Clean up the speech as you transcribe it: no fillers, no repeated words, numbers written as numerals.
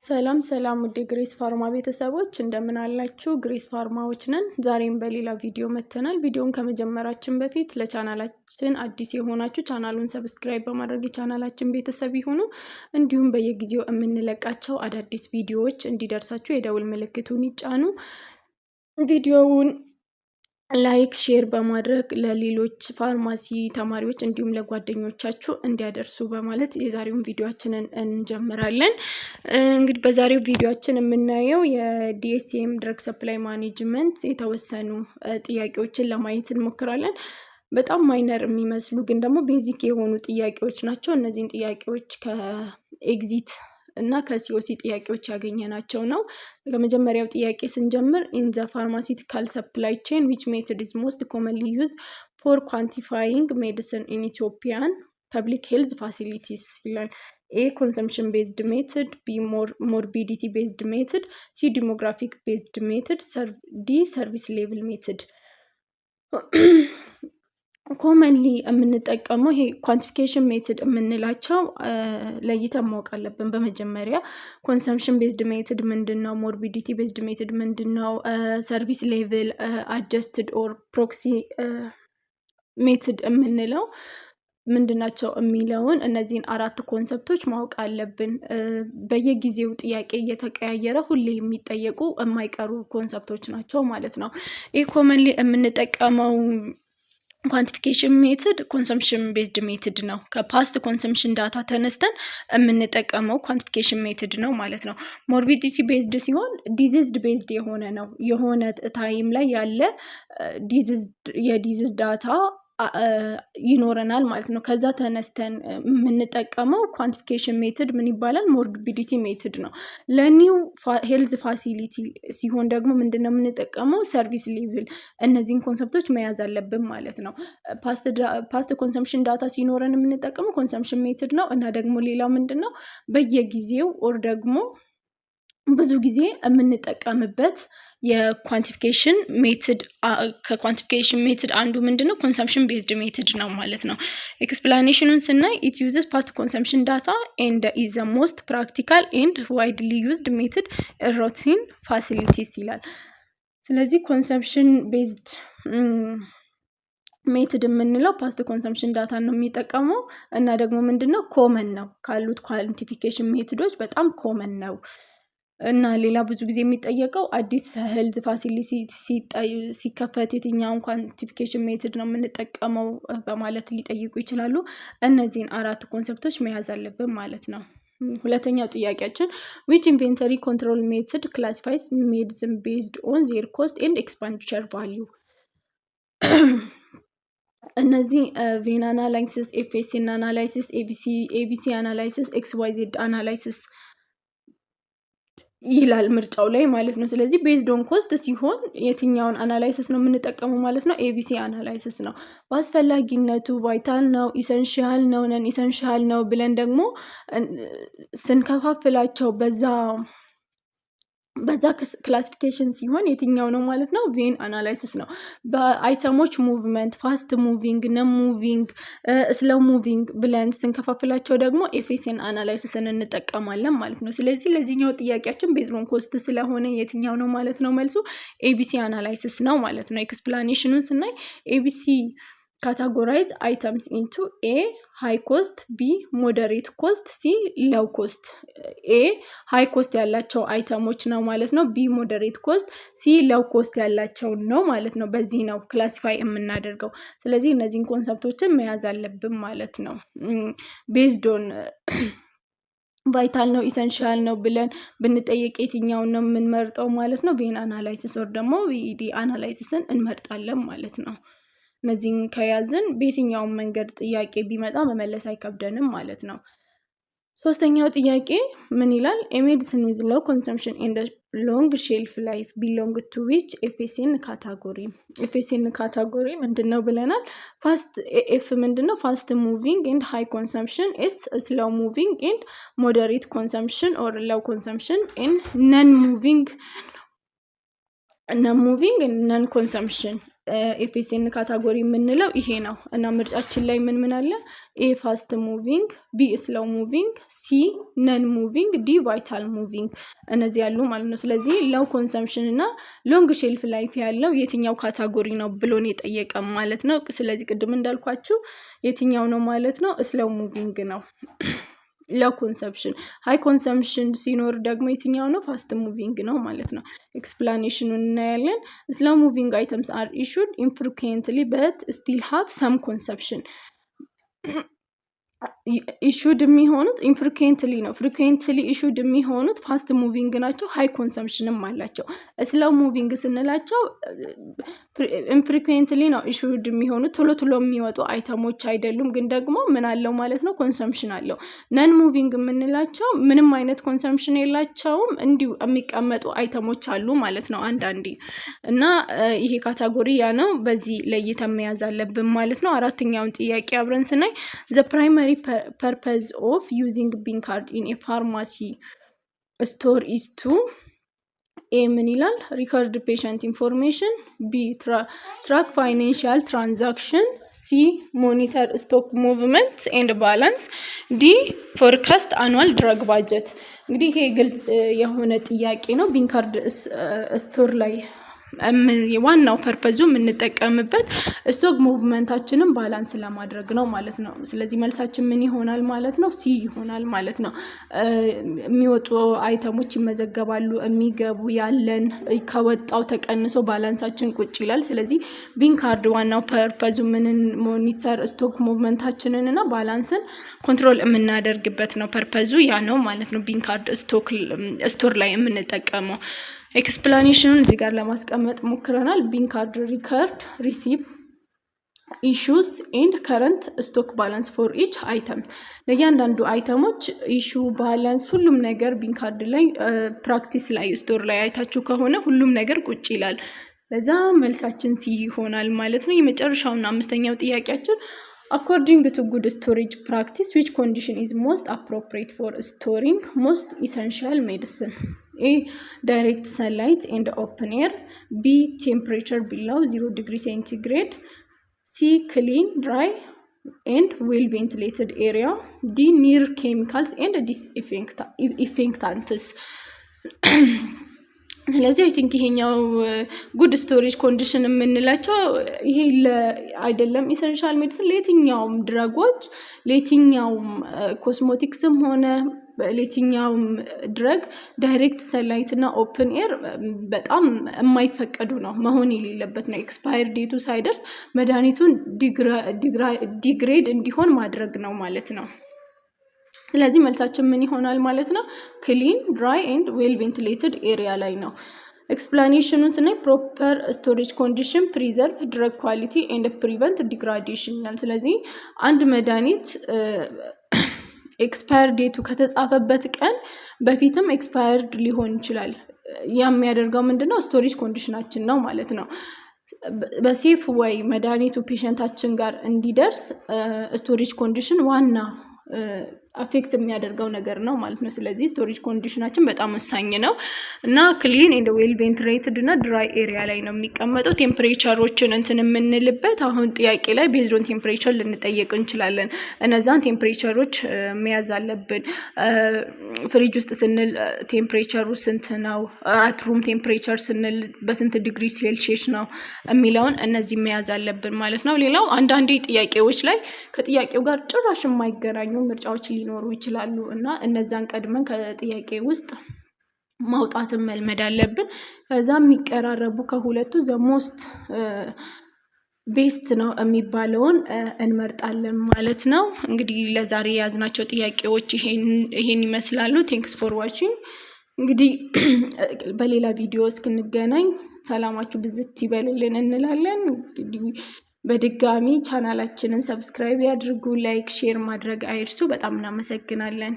ሰላም ሰላም ውድ ግሬስ ፋርማ ቤተሰቦች እንደምን አላችሁ? ግሬስ ፋርማዎች ነን። ዛሬም በሌላ ቪዲዮ መተናል። ቪዲዮን ከመጀመራችን በፊት ለቻናላችን አዲስ የሆናችሁ ቻናሉን ሰብስክራይብ በማድረግ የቻናላችን ቤተሰብ ይሁኑ። እንዲሁም በየጊዜው የምንለቃቸው አዳዲስ ቪዲዮዎች እንዲደርሳችሁ የደውል ምልክቱን ይጫኑ። ቪዲዮውን ላይክ ሼር በማድረግ ለሌሎች ፋርማሲ ተማሪዎች እንዲሁም ለጓደኞቻችሁ እንዲያደርሱ በማለት የዛሬውን ቪዲዮአችንን እንጀምራለን። እንግዲህ በዛሬው ቪዲዮአችን የምናየው የዲኤስኤም ድረግ ሰፕላይ ማኔጅመንት የተወሰኑ ጥያቄዎችን ለማየት እንሞክራለን። በጣም ማይነር የሚመስሉ ግን ደግሞ ቤዚክ የሆኑ ጥያቄዎች ናቸው። እነዚህን ጥያቄዎች ከኤግዚት እና ከሲኦሲ ጥያቄዎች ያገኘናቸው ነው። ከመጀመሪያው ጥያቄ ስንጀምር in the pharmaceutical supply chain which method is most commonly used for quantifying medicine in Ethiopian public health facilities ይላል። A consumption based method, B morbidity based method, C demographic based method, D service level method. ኮመንሊ የምንጠቀመው ይሄ ኳንቲፊኬሽን ሜትድ የምንላቸው ለይተን ማወቅ አለብን። በመጀመሪያ ኮንሰምፕሽን ቤዝድ ሜትድ ምንድነው? ሞርቢዲቲ ቤዝድ ሜትድ ምንድነው? ሰርቪስ ሌቭል አጀስትድ ኦር ፕሮክሲ ሜትድ የምንለው ምንድናቸው የሚለውን እነዚህን አራት ኮንሰፕቶች ማወቅ አለብን። በየጊዜው ጥያቄ እየተቀያየረ ሁሌ የሚጠየቁ የማይቀሩ ኮንሰፕቶች ናቸው ማለት ነው። ይሄ ኮመንሊ የምንጠቀመው ኳንቲፊኬሽን ሜትድ ኮንሰምፕሽን ቤዝድ ሜትድ ነው። ከፓስት ኮንሰምፕሽን ዳታ ተነስተን የምንጠቀመው ኳንቲፊኬሽን ሜትድ ነው ማለት ነው። ሞርቢዲቲ ቤዝድ ሲሆን ዲዚዝድ ቤዝድ የሆነ ነው። የሆነ ታይም ላይ ያለ የዲዚዝ ዳታ ይኖረናል ማለት ነው። ከዛ ተነስተን የምንጠቀመው ኳንቲፊኬሽን ሜትድ ምን ይባላል? ሞርቢዲቲ ሜትድ ነው። ለኒው ሄልዝ ፋሲሊቲ ሲሆን ደግሞ ምንድነው የምንጠቀመው? ሰርቪስ ሌቭል። እነዚህን ኮንሰፕቶች መያዝ አለብን ማለት ነው። ፓስት ኮንሰምፕሽን ዳታ ሲኖረን የምንጠቀመው ኮንሰምፕሽን ሜትድ ነው። እና ደግሞ ሌላው ምንድነው በየጊዜው ኦር ደግሞ ብዙ ጊዜ የምንጠቀምበት የኳንቲፊኬሽን ሜትድ ከኳንቲፊኬሽን ሜትድ አንዱ ምንድነው? ኮንሰምፕሽን ቤዝድ ሜትድ ነው ማለት ነው። ኤክስፕላኔሽኑን ስናይ it uses past consumption data and is the most practical and widely used method in routine facilities ይላል። ስለዚህ ኮንሰምፕሽን ቤዝድ ሜትድ የምንለው ፓስት ኮንሰምፕሽን ዳታ ነው የሚጠቀመው እና ደግሞ ምንድነው ኮመን ነው ካሉት ኳንቲፊኬሽን ሜትዶች በጣም ኮመን ነው። እና ሌላ ብዙ ጊዜ የሚጠየቀው አዲስ ሄልዝ ፋሲሊቲ ሲከፈት የትኛውን ኳንቲፊኬሽን ሜትድ ነው የምንጠቀመው በማለት ሊጠይቁ ይችላሉ። እነዚህን አራት ኮንሰፕቶች መያዝ አለብን ማለት ነው። ሁለተኛው ጥያቄያችን which inventory control method classifies medicine based on their cost and expenditure value? እነዚህ ቬን አናላይሲስ፣ ኤፍኤስኤን አናላይሲስ፣ ኤቢሲ አናላይሲስ፣ ኤክስዋይዜድ አናላይሲስ ይላል ምርጫው ላይ ማለት ነው። ስለዚህ ቤዝድ ኦን ኮስት ሲሆን የትኛውን አናላይሲስ ነው የምንጠቀመው ማለት ነው? ኤቢሲ አናላይሲስ ነው። በአስፈላጊነቱ ቫይታል ነው፣ ኢሰንሺያል ነው፣ ነን ኢሰንሺያል ነው ብለን ደግሞ ስንከፋፍላቸው በዛ ክላሲፊኬሽን ሲሆን የትኛው ነው ማለት ነው? ቬን አናላይሲስ ነው። በአይተሞች ሙቭመንት ፋስት ሙቪንግ፣ ነን ሙቪንግ፣ ስለው ሙቪንግ ብለን ስንከፋፍላቸው ደግሞ ኤፍኤስኤን አናላይሲስን እንጠቀማለን ማለት ነው። ስለዚህ ለዚህኛው ጥያቄያችን ቤዝድ ኦን ኮስት ስለሆነ የትኛው ነው ማለት ነው? መልሱ ኤቢሲ አናላይሲስ ነው ማለት ነው። ኤክስፕላኔሽኑን ስናይ ኤቢሲ categorize items into A high cost, B moderate cost, C low cost. A high cost ያላቸው አይተሞች ነው ማለት ነው። B moderate cost፣ C low cost ያላቸው ነው ማለት ነው። በዚህ ነው ክላሲፋይ የምናደርገው። ስለዚህ እነዚህን ኮንሰፕቶችን መያዝ አለብን ማለት ነው። ቤዝድ ኦን ቫይታል ነው ኢሰንሺያል ነው ብለን ብንጠየቅ የትኛውን ነው የምንመርጠው ማለት ነው? ቬን አናላይሲስ ወር ደግሞ ቪኢዲ አናላይሲስን እንመርጣለን ማለት ነው። እነዚህን ከያዝን በየትኛውም መንገድ ጥያቄ ቢመጣ መመለስ አይከብደንም ማለት ነው። ሶስተኛው ጥያቄ ምን ይላል? A medicine with low consumption and long shelf life belong to which FSN category? FSN category ምንድነው ብለናል? ፋስት ኤፍ ምንድነው? ፋስት ሙቪንግ and high consumption፣ S slow moving and moderate consumption or low consumption and non moving and non consumption ኤፍኤስኤን ካታጎሪ የምንለው ይሄ ነው እና ምርጫችን ላይ ምን አለ? ኤ ፋስት ሙቪንግ፣ ቢ ስሎው ሙቪንግ፣ ሲ ነን ሙቪንግ፣ ዲ ቫይታል ሙቪንግ እነዚህ ያሉ ማለት ነው። ስለዚህ ሎው ኮንሰምፕሽን እና ሎንግ ሼልፍ ላይፍ ያለው የትኛው ካታጎሪ ነው ብሎን የጠየቀ ማለት ነው። ስለዚህ ቅድም እንዳልኳችሁ የትኛው ነው ማለት ነው? ስሎው ሙቪንግ ነው። ሎው ኮንሰምፕሽን። ሃይ ኮንሰምፕሽን ሲኖር ደግሞ የትኛው ነው? ፋስት ሙቪንግ ነው ማለት ነው። ኤክስፕላኔሽኑን እናያለን። ስሎው ሙቪንግ አይተምስ አር ኢሹድ ኢንፍሪኩዌንትሊ በት ስቲል ሃቭ ሰም ኮንሰምፕሽን። ኢሹድ የሚሆኑት ኢንፍሪኩዌንትሊ ነው። ፍሪኩዌንትሊ ኢሹድ የሚሆኑት ፋስት ሙቪንግ ናቸው፣ ሃይ ኮንሰምፕሽንም አላቸው። ስሎው ሙቪንግ ስንላቸው ኢንፍሪኩዌንትሊ ነው ኢሹድ የሚሆኑት፣ ቶሎ ቶሎ የሚወጡ አይተሞች አይደሉም፣ ግን ደግሞ ምን አለው ማለት ነው? ኮንሰምፕሽን አለው። ነን ሙቪንግ የምንላቸው ምንም አይነት ኮንሰምፕሽን የላቸውም፣ እንዲሁ የሚቀመጡ አይተሞች አሉ ማለት ነው አንዳንዴ። እና ይሄ ካታጎሪ ያ ነው፣ በዚህ ለይተን መያዝ አለብን ማለት ነው። አራተኛውን ጥያቄ አብረን ስናይ ዘ ፕራይመሪ purpose of using BIN card in a pharmacy store is to A ምን ይላል? record patient information, B track financial transaction, C monitor stock movement and balance, D forecast annual drug budget። እንግዲህ ይሄ ግልጽ የሆነ ጥያቄ ነው። BIN card ስቶር ላይ ዋናው ፐርፐዙ የምንጠቀምበት ስቶክ ሙቭመንታችንን ባላንስ ለማድረግ ነው ማለት ነው። ስለዚህ መልሳችን ምን ይሆናል ማለት ነው? ሲ ይሆናል ማለት ነው። የሚወጡ አይተሞች ይመዘገባሉ፣ የሚገቡ ያለን ከወጣው ተቀንሶ ባላንሳችን ቁጭ ይላል። ስለዚህ BIN ካርድ ዋናው ፐርፐዙ ምንን ሞኒተር ስቶክ ሙቭመንታችንን እና ባላንስን ኮንትሮል የምናደርግበት ነው። ፐርፐዙ ያ ነው ማለት ነው። BIN ካርድ ስቶር ላይ የምንጠቀመው ኤክስፕላኔሽኑን እዚህ ጋር ለማስቀመጥ ሞክረናል። BIN ካርድ ሪከርድ ሪሲቭ ኢሹስ ኤንድ ከረንት ስቶክ ባላንስ ፎር ኢች አይተም። ለእያንዳንዱ አይተሞች ኢሹ፣ ባላንስ፣ ሁሉም ነገር BIN ካርድ ላይ ፕራክቲስ ላይ ስቶር ላይ አይታችሁ ከሆነ ሁሉም ነገር ቁጭ ይላል። ለዛ መልሳችን ሲ ይሆናል ማለት ነው። የመጨረሻውና አምስተኛው ጥያቄያችን according to good storage practice which condition is most appropriate for storing most essential medicine? A direct sunlight and open air, B temperature below 0 degrees centigrade, C clean, dry and well ventilated area, D near chemicals and disinfectants። ስለዚህ አይ ቲንክ ይሄኛው ጉድ ስቶሬጅ ኮንዲሽን የምንላቸው ይሄ አይደለም ኢሰንሻል ሜዲሲን ለየትኛውም ድረጎች ለየትኛውም ኮስሞቲክስም ሆነ ለየትኛውም ድረግ ዳይሬክት ሰንላይት እና ኦፕን ኤር በጣም የማይፈቀዱ ነው፣ መሆን የሌለበት ነው። ኤክስፓየር ዴቱ ሳይደርስ መድኃኒቱን ዲግሬድ እንዲሆን ማድረግ ነው ማለት ነው። ስለዚህ መልሳችን ምን ይሆናል ማለት ነው? ክሊን፣ ድራይ ኤንድ ዌል ቬንቲሌትድ ኤሪያ ላይ ነው። ኤክስፕላኔሽኑን ስናይ ፕሮፐር ስቶሬጅ ኮንዲሽን ፕሪዘርቭ ድረግ ኳሊቲ ኤንድ ፕሪቨንት ዲግራዴሽን ይላል። ስለዚህ አንድ መድኃኒት ኤክስፓየር ዴቱ ከተጻፈበት ቀን በፊትም ኤክስፓየርድ ሊሆን ይችላል። ያ የሚያደርገው ምንድነው? ስቶሬጅ ኮንዲሽናችን ነው ማለት ነው። በሴፍ ወይ መድኃኒቱ ፔሸንታችን ጋር እንዲደርስ ስቶሬጅ ኮንዲሽን ዋና አፌክት የሚያደርገው ነገር ነው ማለት ነው። ስለዚህ ስቶሬጅ ኮንዲሽናችን በጣም ወሳኝ ነው እና ክሊን ኤንድ ዌል ቬንቲሌትድ እና ድራይ ኤሪያ ላይ ነው የሚቀመጠው። ቴምፕሬቸሮችን እንትን የምንልበት አሁን ጥያቄ ላይ ቤዝድ ኦን ቴምፕሬቸር ልንጠየቅ እንችላለን። እነዛን ቴምፕሬቸሮች መያዝ አለብን። ፍሪጅ ውስጥ ስንል ቴምፕሬቸሩ ስንት ነው፣ አትሩም ቴምፕሬቸር ስንል በስንት ዲግሪ ሴልሺየስ ነው የሚለውን እነዚህ መያዝ አለብን ማለት ነው። ሌላው አንዳንዴ ጥያቄዎች ላይ ከጥያቄው ጋር ጭራሽ የማይገናኙ ምርጫዎች ሊኖሩ ይችላሉ እና እነዛን ቀድመን ከጥያቄ ውስጥ ማውጣትን መልመድ አለብን። ከዛ የሚቀራረቡ ከሁለቱ ዘሞስት ቤስት ነው የሚባለውን እንመርጣለን ማለት ነው። እንግዲህ ለዛሬ የያዝናቸው ጥያቄዎች ይሄን ይመስላሉ። ቴንክስ ፎር ዋቺንግ። እንግዲህ በሌላ ቪዲዮ እስክንገናኝ ሰላማችሁ ብዝት ይበልልን እንላለን። እንግዲህ በድጋሚ ቻናላችንን ሰብስክራይብ ያድርጉ፣ ላይክ፣ ሼር ማድረግ አይርሱ። በጣም እናመሰግናለን።